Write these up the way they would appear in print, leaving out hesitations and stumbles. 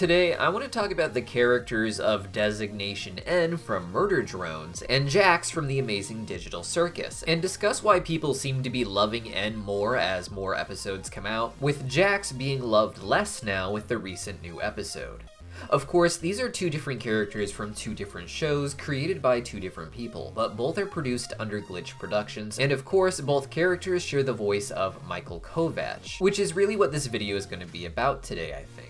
Today, I want to talk about the characters of Designation N from Murder Drones and Jax from The Amazing Digital Circus, and discuss why people seem to be loving N more as more episodes come out, with Jax being loved less now with the recent new episode. Of course, these are two different characters from two different shows created by two different people, but both are produced under Glitch Productions, and of course, both characters share the voice of Michael Kovach, which is really what this video is going to be about today, I think.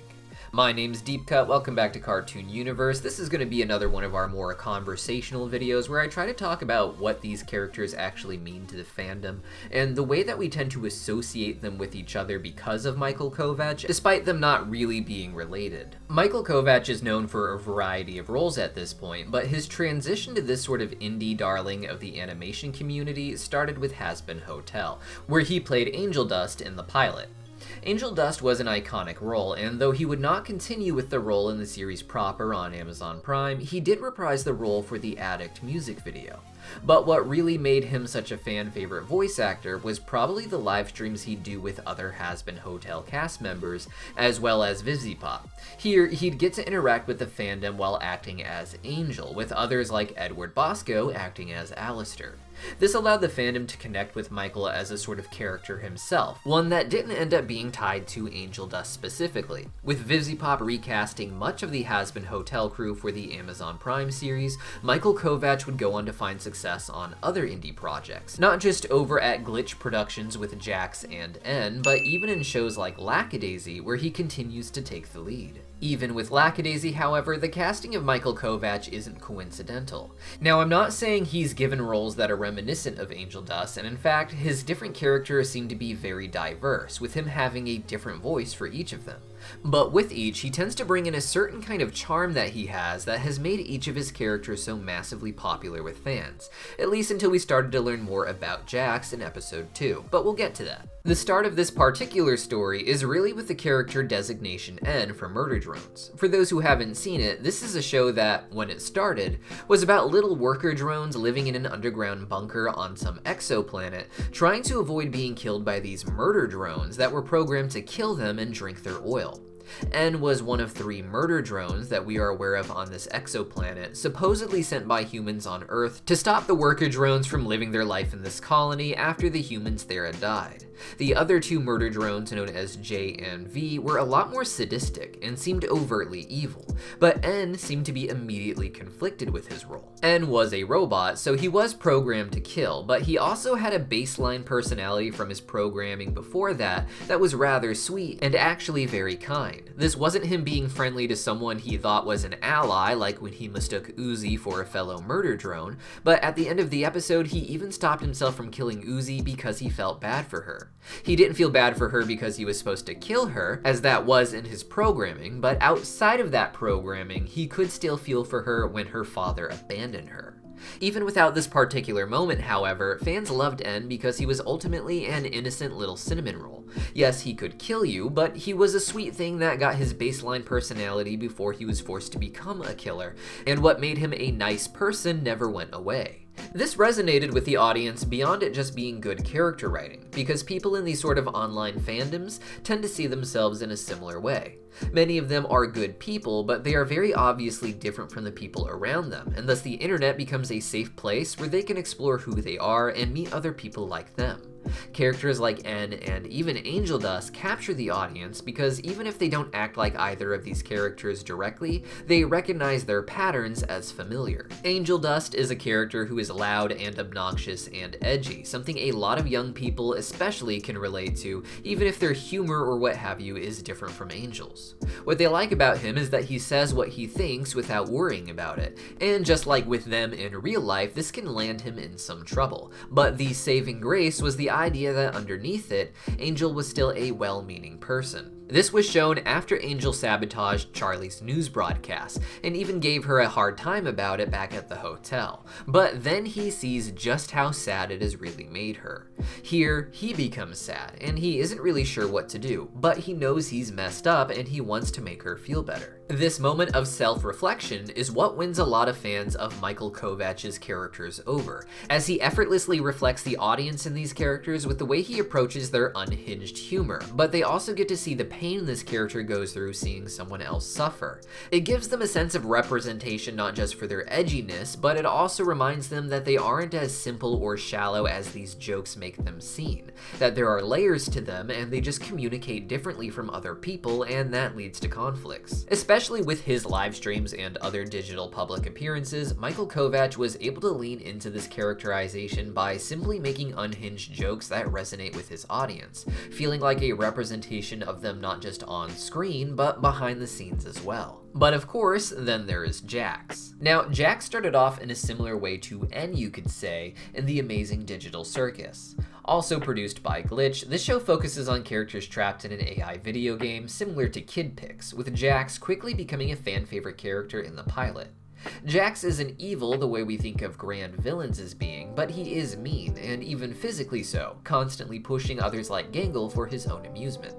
My name's Deepcut, welcome back to Cartoon Universe. This is going to be another one of our more conversational videos where I try to talk about what these characters actually mean to the fandom, and the way that we tend to associate them with each other because of Michael Kovach, despite them not really being related. Michael Kovach is known for a variety of roles at this point, but his transition to this sort of indie darling of the animation community started with Hazbin Hotel, where he played Angel Dust in the pilot. Angel Dust was an iconic role, and though he would not continue with the role in the series proper on Amazon Prime, he did reprise the role for the Addict music video. But what really made him such a fan-favorite voice actor was probably the live streams he'd do with other Hazbin Hotel cast members, as well as VivziePop. Here, he'd get to interact with the fandom while acting as Angel, with others like Edward Bosco acting as Alistair. This allowed the fandom to connect with Michael as a sort of character himself, one that didn't end up being tied to Angel Dust specifically. With VivziePop recasting much of the Hazbin Hotel crew for the Amazon Prime series, Michael Kovach would go on to find success on other indie projects, not just over at Glitch Productions with Jax and N, but even in shows like Lackadaisy, where he continues to take the lead. Even with Lackadaisy, however, the casting of Michael Kovach isn't coincidental. Now, I'm not saying he's given roles that are reminiscent of Angel Dust, and in fact, his different characters seem to be very diverse, with him having a different voice for each of them. But with each, he tends to bring in a certain kind of charm that he has that has made each of his characters so massively popular with fans, at least until we started to learn more about Jax in episode 2, but we'll get to that. The start of this particular story is really with the character Designation N from Murder Drones. For those who haven't seen it, this is a show that, when it started, was about little worker drones living in an underground bunker on some exoplanet, trying to avoid being killed by these murder drones that were programmed to kill them and drink their oil. N was one of 3 murder drones that we are aware of on this exoplanet, supposedly sent by humans on Earth to stop the worker drones from living their life in this colony after the humans there had died. The other 2 murder drones, known as J and V, were a lot more sadistic and seemed overtly evil, but N seemed to be immediately conflicted with his role. N was a robot, so he was programmed to kill, but he also had a baseline personality from his programming before that was rather sweet and actually very kind. This wasn't him being friendly to someone he thought was an ally, like when he mistook Uzi for a fellow murder drone, but at the end of the episode, he even stopped himself from killing Uzi because he felt bad for her. He didn't feel bad for her because he was supposed to kill her, as that was in his programming, but outside of that programming, he could still feel for her when her father abandoned her. Even without this particular moment, however, fans loved N because he was ultimately an innocent little cinnamon roll. Yes, he could kill you, but he was a sweet thing that got his baseline personality before he was forced to become a killer, and what made him a nice person never went away. This resonated with the audience beyond it just being good character writing, because people in these sort of online fandoms tend to see themselves in a similar way. Many of them are good people, but they are very obviously different from the people around them, and thus the internet becomes a safe place where they can explore who they are and meet other people like them. Characters like N and even Angel Dust capture the audience because even if they don't act like either of these characters directly, they recognize their patterns as familiar. Angel Dust is a character who is loud and obnoxious and edgy, something a lot of young people especially can relate to, even if their humor or what have you is different from Angel's. What they like about him is that he says what he thinks without worrying about it, and just like with them in real life, this can land him in some trouble. But the saving grace was the idea that underneath it, Angel was still a well-meaning person. This was shown after Angel sabotaged Charlie's news broadcast, and even gave her a hard time about it back at the hotel. But then he sees just how sad it has really made her. Here, he becomes sad, and he isn't really sure what to do, but he knows he's messed up and he wants to make her feel better. This moment of self-reflection is what wins a lot of fans of Michael Kovach's characters over, as he effortlessly reflects the audience in these characters with the way he approaches their unhinged humor, but they also get to see the pain this character goes through seeing someone else suffer. It gives them a sense of representation not just for their edginess, but it also reminds them that they aren't as simple or shallow as these jokes make them seem, that there are layers to them and they just communicate differently from other people, and that leads to conflicts. Especially with his live streams and other digital public appearances, Michael Kovach was able to lean into this characterization by simply making unhinged jokes that resonate with his audience, feeling like a representation of them not just on screen, but behind the scenes as well. But of course, then there is Jax. Now, Jax started off in a similar way to N, you could say, in The Amazing Digital Circus. Also produced by Glitch, this show focuses on characters trapped in an AI video game similar to Kid Pix, with Jax quickly becoming a fan favorite character in the pilot. Jax isn't evil the way we think of grand villains as being, but he is mean, and even physically so, constantly pushing others like Gangle for his own amusement.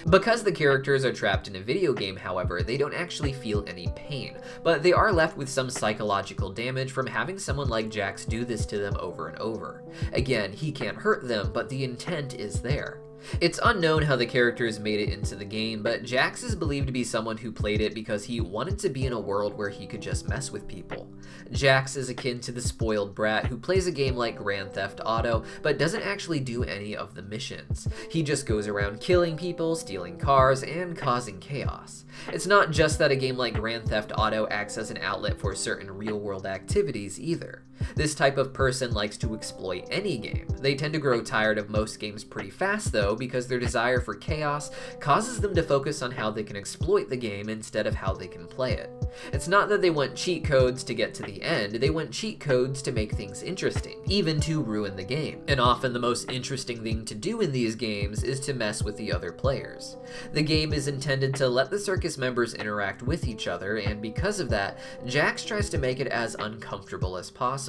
Because the characters are trapped in a video game, however, they don't actually feel any pain, but they are left with some psychological damage from having someone like Jax do this to them over and over. Again, he can't hurt them, but the intent is there. It's unknown how the characters made it into the game, but Jax is believed to be someone who played it because he wanted to be in a world where he could just mess with people. Jax is akin to the spoiled brat who plays a game like Grand Theft Auto, but doesn't actually do any of the missions. He just goes around killing people, stealing cars, and causing chaos. It's not just that a game like Grand Theft Auto acts as an outlet for certain real-world activities either. This type of person likes to exploit any game. They tend to grow tired of most games pretty fast though, because their desire for chaos causes them to focus on how they can exploit the game instead of how they can play it. It's not that they want cheat codes to get to the end, they want cheat codes to make things interesting, even to ruin the game. And often the most interesting thing to do in these games is to mess with the other players. The game is intended to let the circus members interact with each other, and because of that, Jax tries to make it as uncomfortable as possible.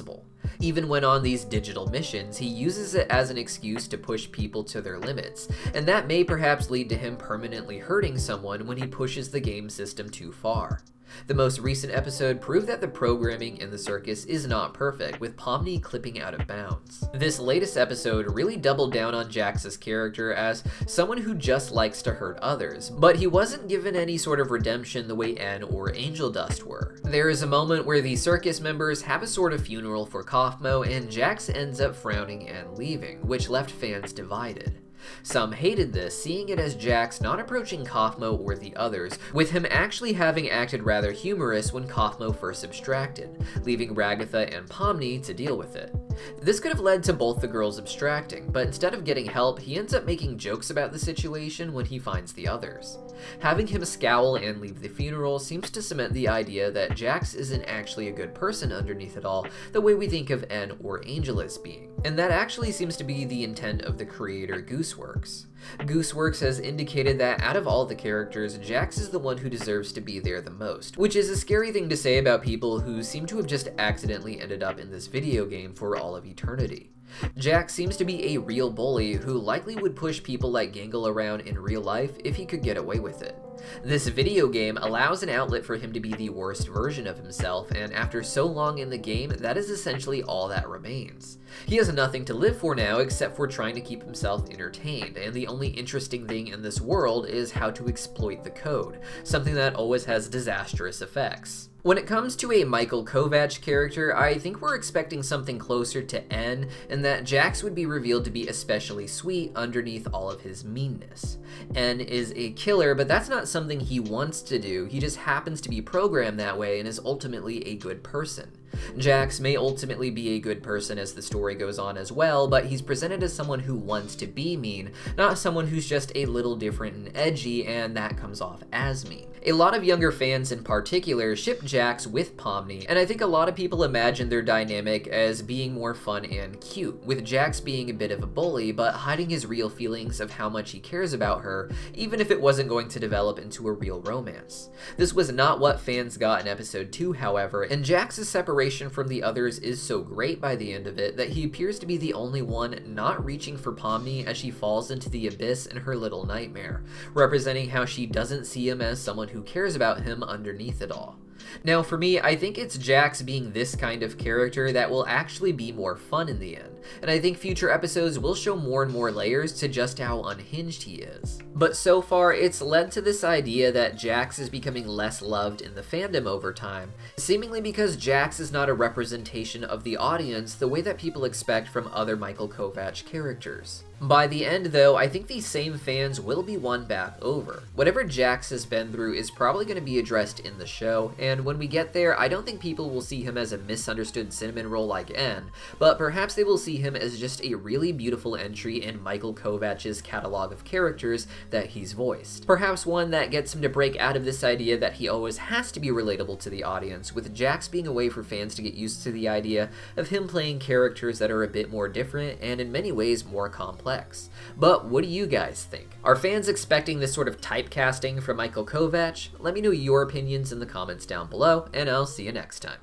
Even when on these digital missions, he uses it as an excuse to push people to their limits, and that may perhaps lead to him permanently hurting someone when he pushes the game system too far. The most recent episode proved that the programming in the circus is not perfect, with Pomni clipping out of bounds. This latest episode really doubled down on Jax's character as someone who just likes to hurt others, but he wasn't given any sort of redemption the way N or Angel Dust were. There is a moment where the circus members have a sort of funeral for Kaufmo, and Jax ends up frowning and leaving, which left fans divided. Some hated this, seeing it as Jax not approaching Kaufmo or the others, with him actually having acted rather humorous when Kaufmo first abstracted, leaving Ragatha and Pomni to deal with it. This could have led to both the girls abstracting, but instead of getting help, he ends up making jokes about the situation when he finds the others. Having him scowl and leave the funeral seems to cement the idea that Jax isn't actually a good person underneath it all, the way we think of N or Angel as being. And that actually seems to be the intent of the creator Gooseworks. Gooseworks has indicated that out of all the characters, Jax is the one who deserves to be there the most, which is a scary thing to say about people who seem to have just accidentally ended up in this video game for all of eternity. Jax seems to be a real bully who likely would push people like Gangle around in real life if he could get away with it. This video game allows an outlet for him to be the worst version of himself, and after so long in the game, that is essentially all that remains. He has nothing to live for now except for trying to keep himself entertained, and the only interesting thing in this world is how to exploit the code, something that always has disastrous effects. When it comes to a Michael Kovach character, I think we're expecting something closer to N, and that Jax would be revealed to be especially sweet underneath all of his meanness. N is a killer, but that's not something he wants to do, he just happens to be programmed that way and is ultimately a good person. Jax may ultimately be a good person as the story goes on as well, but he's presented as someone who wants to be mean, not someone who's just a little different and edgy, and that comes off as mean. A lot of younger fans in particular ship Jax with Pomni, and I think a lot of people imagine their dynamic as being more fun and cute, with Jax being a bit of a bully, but hiding his real feelings of how much he cares about her, even if it wasn't going to develop into a real romance. This was not what fans got in episode 2, however, and Jax's separation from the others is so great by the end of it that he appears to be the only one not reaching for Pomni as she falls into the abyss in her little nightmare, representing how she doesn't see him as someone who cares about him underneath it all. Now for me, I think it's Jax being this kind of character that will actually be more fun in the end, and I think future episodes will show more and more layers to just how unhinged he is. But so far, it's led to this idea that Jax is becoming less loved in the fandom over time, seemingly because Jax is not a representation of the audience the way that people expect from other Michael Kovach characters. By the end though, I think these same fans will be won back over. Whatever Jax has been through is probably going to be addressed in the show, and when we get there, I don't think people will see him as a misunderstood cinnamon roll like N, but perhaps they will see him as just a really beautiful entry in Michael Kovach's catalog of characters that he's voiced. Perhaps one that gets him to break out of this idea that he always has to be relatable to the audience, with Jax being a way for fans to get used to the idea of him playing characters that are a bit more different and in many ways more complex. But what do you guys think? Are fans expecting this sort of typecasting from Michael Kovach? Let me know your opinions in the comments down below, and I'll see you next time.